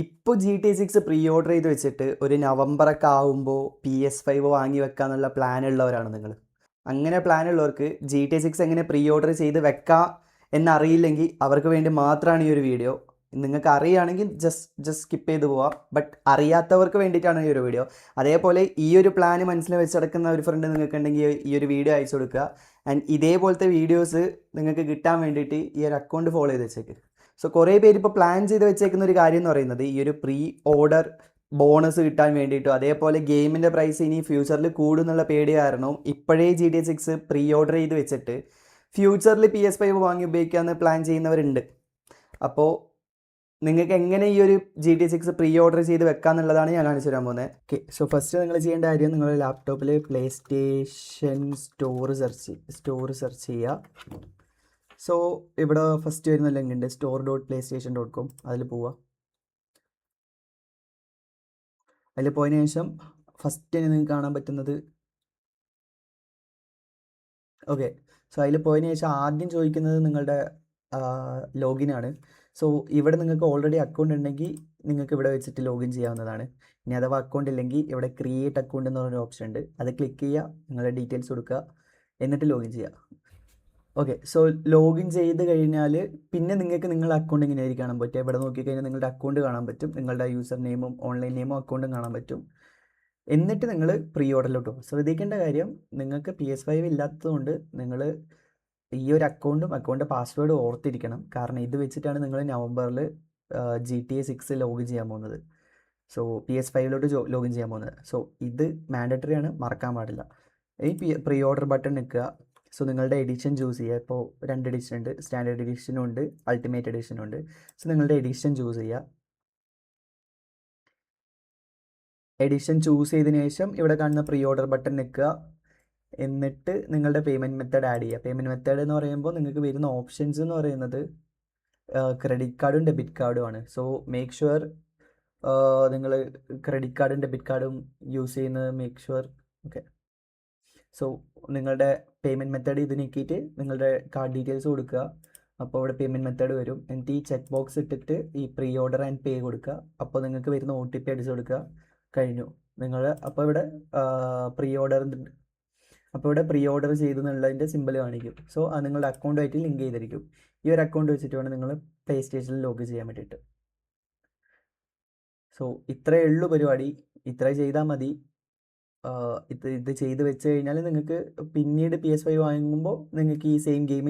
ഇപ്പോൾ GTA 6 pre order ചെയ്ത് വെച്ചിട്ട് ഒരു നവംബറൊക്കെ ആകുമ്പോൾ PS5 വാങ്ങി വെക്കാന്നുള്ള പ്ലാനുള്ളവരാണ് നിങ്ങൾ. അങ്ങനെ പ്ലാനുള്ളവർക്ക് GTA 6 എങ്ങനെ പ്രീ ഓർഡർ ചെയ്ത് വെക്കാം എന്നറിയില്ലെങ്കിൽ അവർക്ക് വേണ്ടി മാത്രമാണ് ഈ ഒരു വീഡിയോ. നിങ്ങൾക്ക് അറിയുകയാണെങ്കിൽ ജസ്റ്റ് സ്കിപ്പ് ചെയ്ത് പോവാം. ബട്ട് അറിയാത്തവർക്ക് വേണ്ടിയിട്ടാണ് ഈ ഒരു വീഡിയോ. അതേപോലെ ഈ ഒരു പ്ലാന് മനസ്സിൽ വെച്ചെടുക്കുന്ന ഒരു ഫ്രണ്ട് നിങ്ങൾക്ക് ഉണ്ടെങ്കിൽ ഈ ഒരു വീഡിയോ അയച്ചു കൊടുക്കുക. ആൻഡ് ഇതേപോലത്തെ വീഡിയോസ് നിങ്ങൾക്ക് കിട്ടാൻ വേണ്ടിയിട്ട് ഈ ഒരു അക്കൗണ്ട് ഫോളോ ചെയ്ത് വെച്ചേക്ക്. സോ കുറേ പേര് ഇപ്പോൾ പ്ലാൻ ചെയ്ത് വെച്ചേക്കുന്ന ഒരു കാര്യം എന്ന് പറയുന്നത് ഈ ഒരു പ്രീ ഓർഡർ ബോണസ് കിട്ടാൻ വേണ്ടിയിട്ടും അതേപോലെ ഗെയിമിൻ്റെ പ്രൈസ് ഇനി ഫ്യൂച്ചറിൽ കൂടുന്നുള്ള പേടി കാരണവും ഇപ്പോഴേ GTA 6 പ്രീ ഓർഡർ ചെയ്ത് വെച്ചിട്ട് ഫ്യൂച്ചറിൽ PS5 വാങ്ങി ഉപയോഗിക്കാമെന്ന് പ്ലാൻ ചെയ്യുന്നവരുണ്ട്. അപ്പോൾ നിങ്ങൾക്ക് എങ്ങനെ ഈ ഒരു GTA 6 പ്രീ ഓർഡർ ചെയ്ത് വെക്കാമെന്നുള്ളതാണ് ഞാൻ കാണിച്ചു തരാൻ പോകുന്നത്. ഓക്കെ, സോ ഫസ്റ്റ് നിങ്ങൾ ചെയ്യേണ്ട കാര്യം നിങ്ങളുടെ ലാപ്ടോപ്പിൽ പ്ലേ സ്റ്റേഷൻ സ്റ്റോർ സെർച്ച് ചെയ്യുക. സോ ഇവിടെ ഫസ്റ്റ് വരുന്ന ലിങ്ക് ഉണ്ട് store.playstation.com. അതിൽ പോവുക. അതിൽ പോയതിനു ശേഷം ഫസ്റ്റ് നിങ്ങൾക്ക് കാണാൻ പറ്റുന്നത് ഓക്കെ. സോ അതിൽ പോയതിനു ശേഷം ആദ്യം ചോദിക്കുന്നത് നിങ്ങളുടെ ലോഗിനാണ്. സോ ഇവിടെ നിങ്ങൾക്ക് ഓൾറെഡി അക്കൗണ്ട് ഉണ്ടെങ്കിൽ നിങ്ങൾക്ക് ഇവിടെ വെച്ചിട്ട് ലോഗിൻ ചെയ്യാവുന്നതാണ്. ഇനി അഥവാ അക്കൗണ്ട് ഇല്ലെങ്കിൽ ഇവിടെ ക്രിയേറ്റ് അക്കൗണ്ട് എന്ന് പറഞ്ഞൊരു ഓപ്ഷൻ ഉണ്ട്. അത് ക്ലിക്ക് ചെയ്യുക, നിങ്ങളുടെ ഡീറ്റെയിൽസ് കൊടുക്കുക, എന്നിട്ട് ലോഗിൻ ചെയ്യുക. ഓക്കെ, സോ ലോഗിൻ ചെയ്ത് കഴിഞ്ഞാൽ പിന്നെ നിങ്ങൾക്ക് നിങ്ങളുടെ അക്കൗണ്ട് എങ്ങനെയായിരിക്കും കാണാൻ പറ്റുക. ഇവിടെ നോക്കിക്കഴിഞ്ഞാൽ നിങ്ങളുടെ അക്കൗണ്ട് കാണാൻ പറ്റും, നിങ്ങളുടെ യൂസർ നെയിമും ഓൺലൈൻ നെയിമും അക്കൗണ്ടും കാണാൻ പറ്റും. എന്നിട്ട് നിങ്ങൾ പ്രീ ഓർഡറിലോട്ട് പോകും. ശ്രദ്ധിക്കേണ്ട കാര്യം, നിങ്ങൾക്ക് PS5 ഇല്ലാത്തതുകൊണ്ട് നിങ്ങൾ ഈ ഒരു അക്കൗണ്ട് പാസ്വേഡ് ഓർത്തിരിക്കണം. കാരണം ഇത് വെച്ചിട്ടാണ് നിങ്ങൾ നവംബറിൽ GTA 6 ലോഗിൻ ചെയ്യാൻ പോകുന്നത്. സോ PS5ലോട്ട് ലോഗിൻ ചെയ്യാൻ പോകുന്നത്. സോ ഇത് മാൻഡറ്ററി ആണ്, മറക്കാൻ പാടില്ല. ഈ പ്രീ ഓർഡർ ബട്ടൺ നിൽക്കുക. സോ നിങ്ങളുടെ എഡിഷൻ ചൂസ് ചെയ്യുക. ഇപ്പോൾ 2 എഡിഷൻ ഉണ്ട്, സ്റ്റാൻഡേർഡ് എഡിഷനും ഉണ്ട്, അൾട്ടിമേറ്റ് എഡിഷനും ഉണ്ട്. സോ നിങ്ങളുടെ എഡിഷൻ ചൂസ് ചെയ്യുക. എഡിഷൻ ചൂസ് ചെയ്തതിന് ശേഷം ഇവിടെ കാണുന്ന പ്രീ ഓർഡർ ബട്ടൺ നിൽക്കുക. എന്നിട്ട് നിങ്ങളുടെ പേയ്മെൻറ്റ് മെത്തേഡ് ആഡ് ചെയ്യുക. പേയ്മെൻറ്റ് മെത്തേഡ് എന്ന് പറയുമ്പോൾ നിങ്ങൾക്ക് വരുന്ന ഓപ്ഷൻസ് എന്ന് പറയുന്നത് ക്രെഡിറ്റ് കാർഡും ഡെബിറ്റ് കാർഡും ആണ്. സോ മേക്ക് ഷുവർ നിങ്ങൾ ക്രെഡിറ്റ് കാർഡും ഡെബിറ്റ് കാർഡും യൂസ് ചെയ്യുന്നത് മേക്ക് ഷുവർ. ഓക്കെ, സോ നിങ്ങളുടെ പേയ്മെൻറ്റ് മെത്തേഡ് ഇത് നീക്കിയിട്ട് നിങ്ങളുടെ കാർഡ് ഡീറ്റെയിൽസ് കൊടുക്കുക. അപ്പോൾ ഇവിടെ പേയ്മെൻറ്റ് മെത്തേഡ് വരും. എന്നിട്ട് ഈ ചെക്ക് ബോക്സ് ഇട്ടിട്ട് ഈ പ്രീ ഓർഡർ ആൻഡ് പേ കൊടുക്കുക. അപ്പോൾ നിങ്ങൾക്ക് വരുന്ന OTP അടിച്ച് കൊടുക്കുക. കഴിഞ്ഞു. നിങ്ങൾ അപ്പോൾ ഇവിടെ പ്രീ ഓർഡർ ചെയ്തു എന്നുള്ളതിൻ്റെ സിമ്പിൾ കാണിക്കും. സോ അത് നിങ്ങളുടെ അക്കൗണ്ടുമായിട്ട് ലിങ്ക് ചെയ്തിരിക്കും. ഈ ഒരു അക്കൗണ്ട് വെച്ചിട്ട് വേണം നിങ്ങൾ പ്ലേ സ്റ്റേഷനിൽ ലോഗ് ചെയ്യാൻ വേണ്ടിയിട്ട്. സോ ഇത്രയേ ഉള്ളൂ പരിപാടി. ഇത്ര ചെയ്താൽ മതി. ഇത് ചെയ്ത് വെച്ച് കഴിഞ്ഞാൽ നിങ്ങൾക്ക് പിന്നീട് PS5 വാങ്ങുമ്പോൾ നിങ്ങൾക്ക് ഈ സെയിം ഗെയിം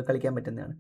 കളിക്കാൻ പറ്റുന്നതാണ്.